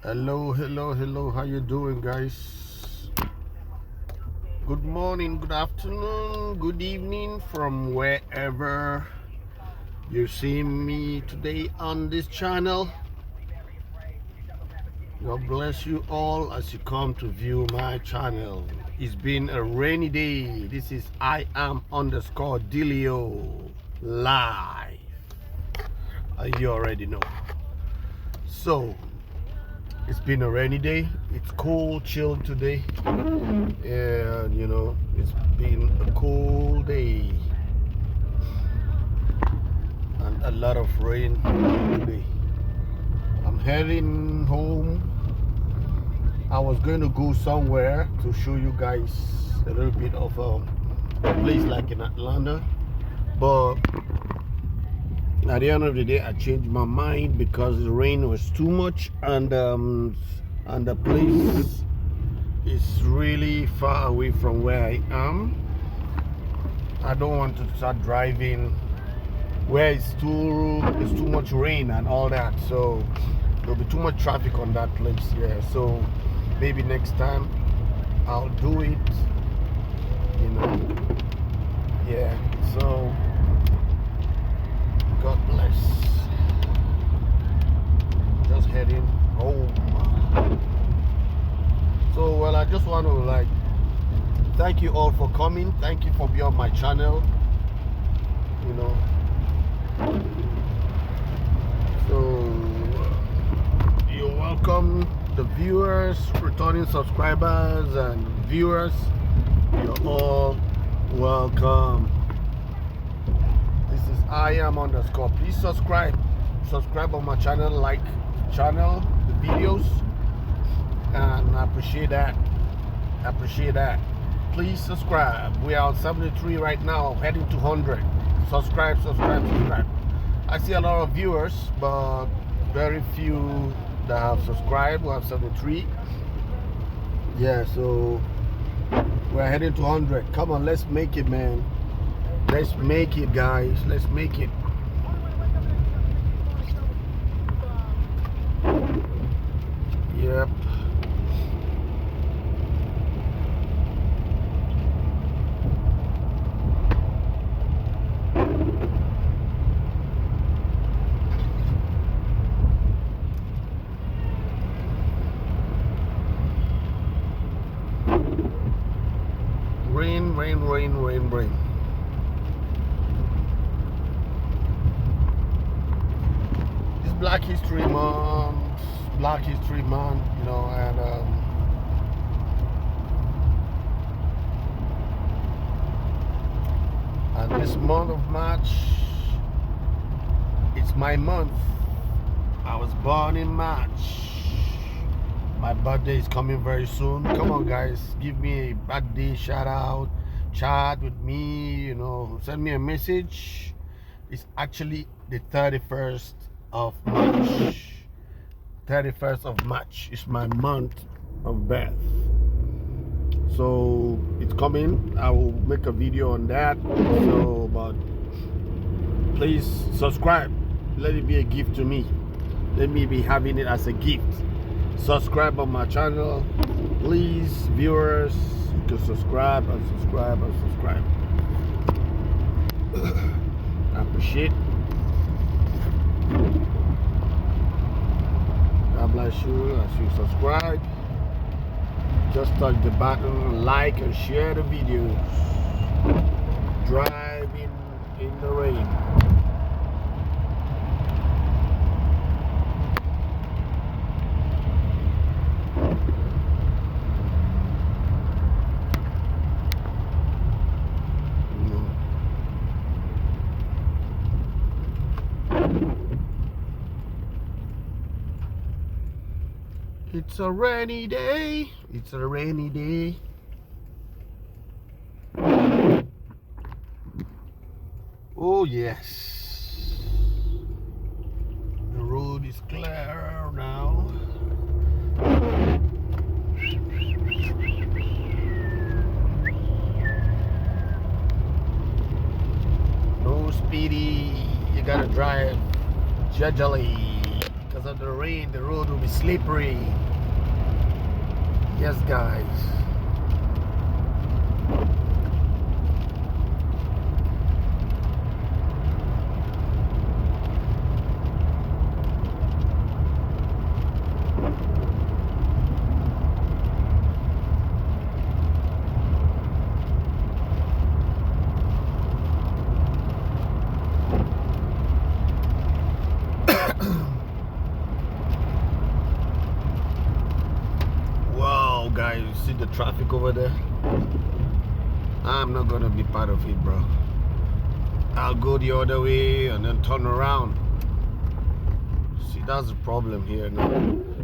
Hello, how you doing, guys? Good morning, good afternoon, good evening from wherever you see me today on this channel. God bless you all as you come to view my channel. It's been a rainy day. This is I am underscore Delio live. You already know. So it's been a rainy day. It's cool, chill today. And it's been a cool day and a lot of rain today. I'm heading home. I was going to go somewhere to show you guys a little bit of a place like in Atlanta, but at the end of the day I changed my mind because the rain was too much, and the place is really far away from where I am. I don't want to start driving where it's too much rain and all that, so there'll be too much traffic on that place. Yeah, so maybe next time I'll do it, yeah. So God bless. Just heading home. So well, I just want to thank you all for coming. Thank you for being on my channel. So you're welcome, the viewers, returning subscribers and viewers. You're all welcome. This is I am underscore. Please subscribe on my channel, like channel, the videos, and I appreciate that. Please subscribe. We are on 73 right now, heading to 100. Subscribe. I see a lot of viewers, but very few that have subscribed. We have 73. Yeah, so we're heading to 100. Come on, let's make it, man. Let's make it, guys. Let's make it. Yep. Rain. It's Black History Month, and this month of March, it's my month. I was born in March. My birthday is coming very soon. Come on, guys, give me a birthday shout out, chat with me, send me a message. It's actually the 31st of March. 31st of March is my month of birth. So it's coming. I will make a video on that. So, but please subscribe. Let it be a gift to me. Let me be having it as a gift. Subscribe on my channel, please, viewers. You can subscribe. I appreciate. God bless you as you subscribe. Just touch the button, like and share the videos. Driving in the rain. It's a rainy day. Oh yes. The road is clear now. No speedy. You gotta drive gingerly, because because of the rain. The road will be slippery. Yes, guys. Wow, guys, you see the traffic over there? I'm not gonna be part of it, bro. I'll go the other way and then turn around. See, that's the problem here now.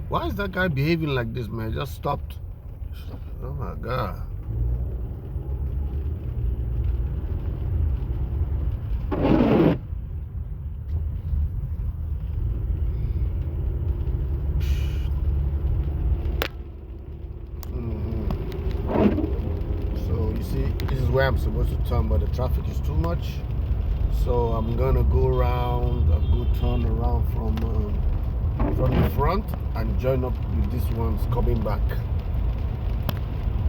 Why is that guy behaving like this, man? Just stopped. Oh my God. So you see, this is where I'm supposed to turn, but the traffic is too much. So I'm gonna go around, a good turn around from the front and join up with this one's coming back.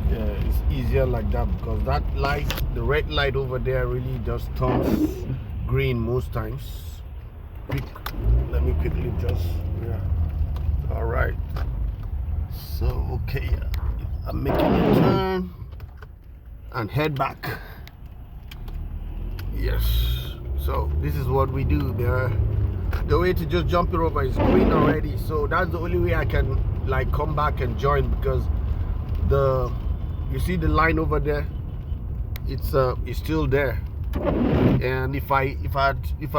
Yeah, it's easier like that because that light, the red light over there, really just turns green most times. Let me quickly just, yeah. All right. So okay, I'm making a turn and head back. Yes. So this is what we do there. The way to just jump it over is green already, so that's the only way I can like come back and join, because you see the line over there, it's still there, and if I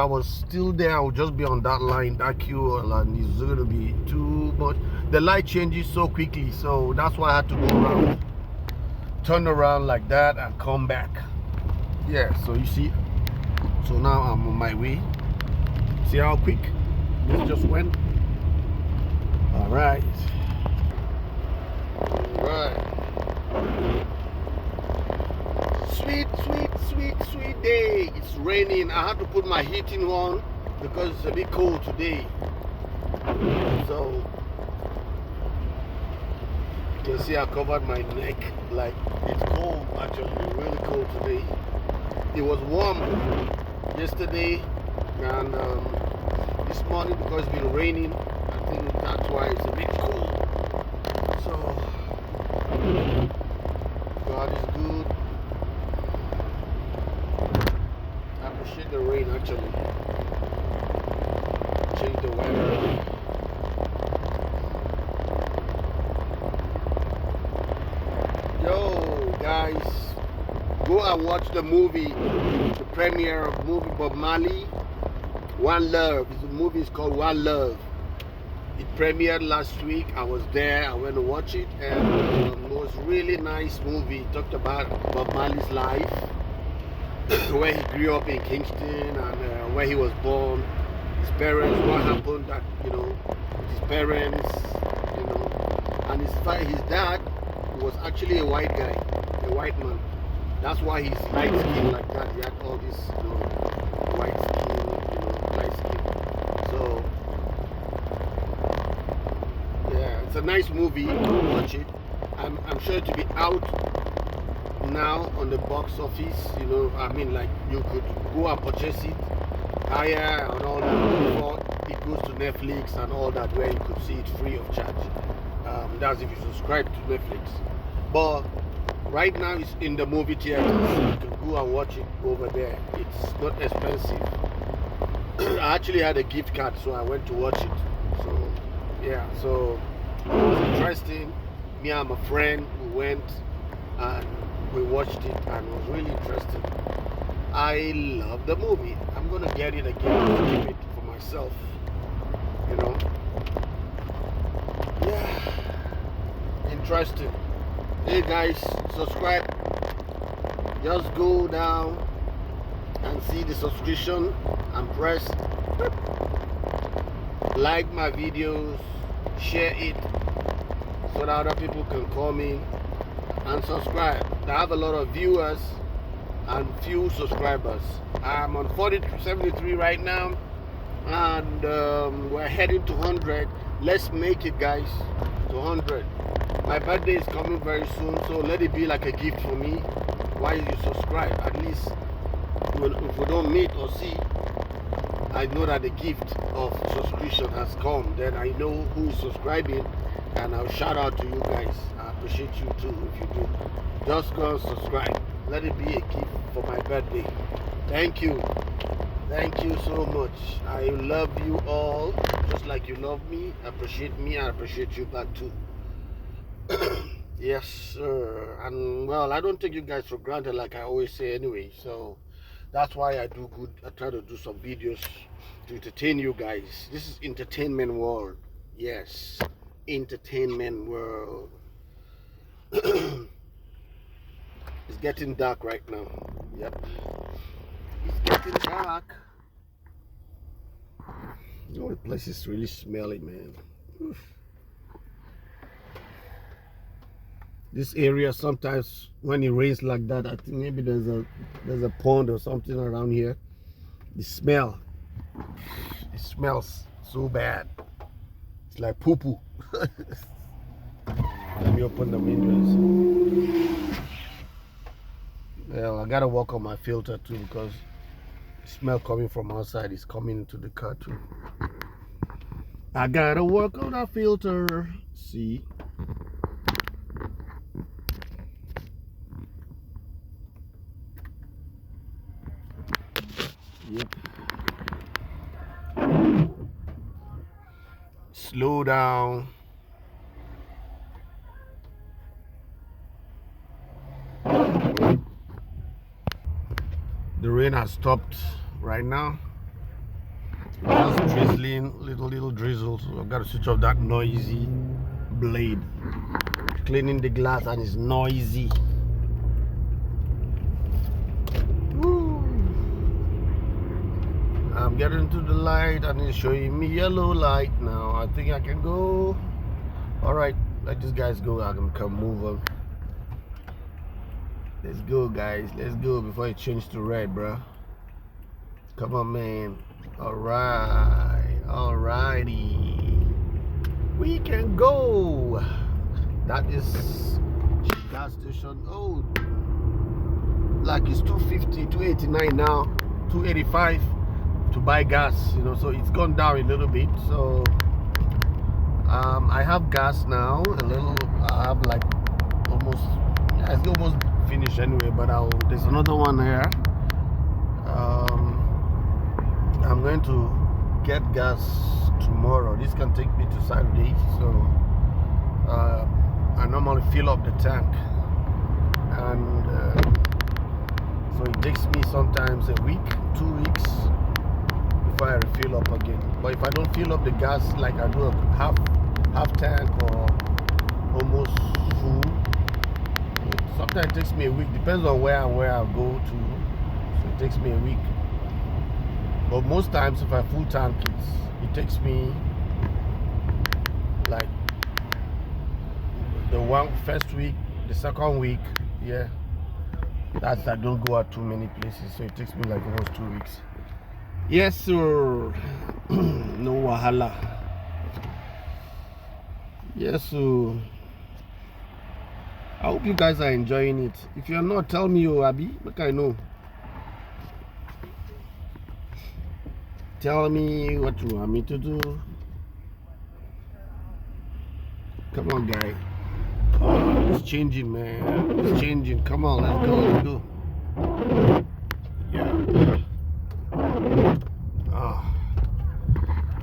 was still there, I would just be on that line, that queue, and it's going to be too much. The light changes so quickly, so that's why I had to go around, turn around like that and come back. Yeah, so you see, so now I'm on my way. See how quick this just went? All right. Sweet day. It's raining. I had to put my heating on because it's a bit cold today. So you can see I covered my neck. Like, it's cold, actually, really cold today. It was warm yesterday, and this morning, because it's been raining, I think that's why it's a bit cold. So God is good. I appreciate the rain, actually. Change the weather. Yo, guys, go and watch the movie, the premiere of movie Bob Marley, One Love. The movie is called One Love. It premiered last week. I was there. I went to watch it, and it was a really nice movie. It talked about Bob Marley's life, where he grew up in Kingston, and where he was born, his parents, what happened that, his parents, and his dad was actually a white guy, a white man. That's why he's light skin like that. He had all this, white skin, light skin. So yeah, it's a nice movie. Watch it. I'm sure it will be out now on the box office. I mean, like, you could go and purchase it higher and all that before it goes to Netflix and all that, where you could see it free of charge. That's if you subscribe to Netflix. But right now it's in the movie theaters. You can go and watch it over there. It's not expensive. I actually had a gift card, so I went to watch it. So yeah, so it was interesting. Me and my friend, we went and we watched it, and it was really interesting. I love the movie. I'm gonna get it again and keep it for myself. Yeah, interesting. Hey guys, subscribe. Just go down and see the subscription and press like my videos, share it so that other people can come in and subscribe. I have a lot of viewers and few subscribers. I'm on 73 right now, and we're heading to 100. Let's make it, guys, to 100. My birthday is coming very soon, so let it be like a gift for me while you subscribe. At least if we don't meet or see, I know that the gift of subscription has come. Then I know who is subscribing, and I'll shout out to you guys. I appreciate you too if you do. Just go and subscribe. Let it be a gift for my birthday. Thank you. Thank you so much. I love you all just like you love me. Appreciate me. I appreciate you back too. Yes, sir. And well, I don't take you guys for granted like I always say anyway. So that's why I do good. I try to do some videos to entertain you guys. This is entertainment world. Yes, entertainment world. It's getting dark right now. Yep. It's getting dark. Oh, the place is really smelly, man. Oof. This area sometimes when it rains like that, I think maybe there's a pond or something around here. The smell, it smells so bad. It's like poo poo. Let me open the windows. Well, I gotta work on my filter too because the smell coming from outside is coming into the car too. I gotta work on that filter. See. Yep. Slow down. The rain has stopped right now. Just drizzling, little drizzles. So I've got to switch off that noisy blade. Cleaning the glass and it's noisy. I'm getting to the light and it's showing me yellow light now. I think I can go. Alright, let these guys go. I can come move on. Let's go, guys. Let's go before it changes to red, bro. Come on, man. Alright. Alrighty. We can go. That is gas station. Oh, like it's 250, 289 now, 285 to buy gas, you know, so it's gone down a little bit. So I have gas now a little. I have like almost, yeah, it's almost finished anyway, but there's another one here. I'm going to get gas tomorrow. This can take me to Saturday, so I normally fill up the tank, and so it takes me sometimes a week, 2 weeks before I refill up again. But if I don't fill up the gas like I do a half tank or almost full, sometimes it takes me a week. Depends on where I go to, so it takes me a week. But most times if I full tank, it takes me like the first week, the second week, yeah. That's, I don't go out too many places, so it takes me like almost 2 weeks. Yes, sir. No wahala. Yes, sir. I hope you guys are enjoying it. If you're not, tell me, oh, Abby, look, I know. Tell me what you want me to do. Come on, guy. Oh, it's changing, man. It's changing. Come on, let's go. Yeah.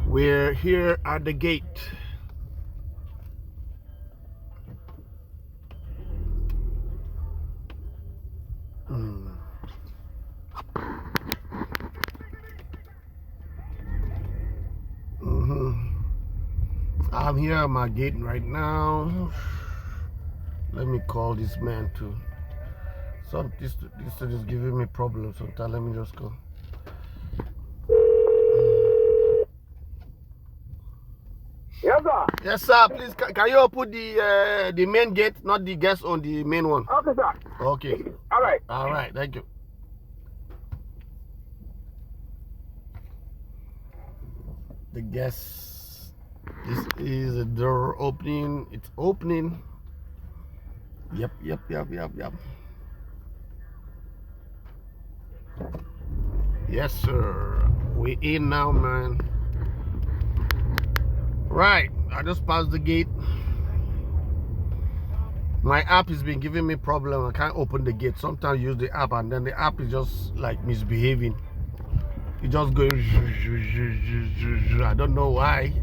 We're here at the gate. I'm here at my gate right now. Let me call this man too. So this is giving me problems sometimes. Let me just go. Yes, sir. Yes, sir. Please, can you open the main gate, not the guest on the main one? Okay, sir. Okay. All right. All right. Thank you. the guests. This is a door opening. It's opening. Yep. Yes, sir. We in now, man. Right. I just passed the gate. My app has been giving me problem. I can't open the gate. Sometimes I use the app and then the app is just like misbehaving. It just going. I don't know why.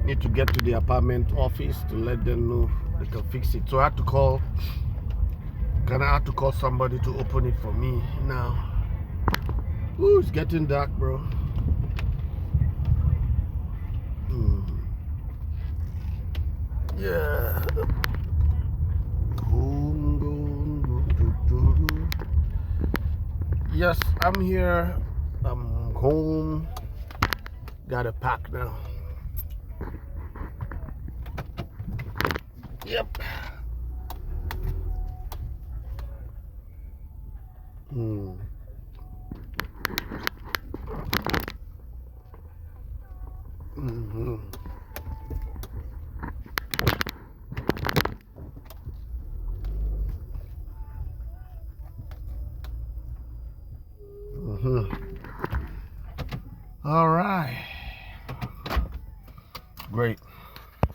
Need to get to the apartment office to let them know they can fix it. So I had to call. I have to call somebody to open it for me now. Ooh, it's getting dark, bro. Yeah. Yes, I'm here. I'm home. Gotta pack now. Yep. All right. Great.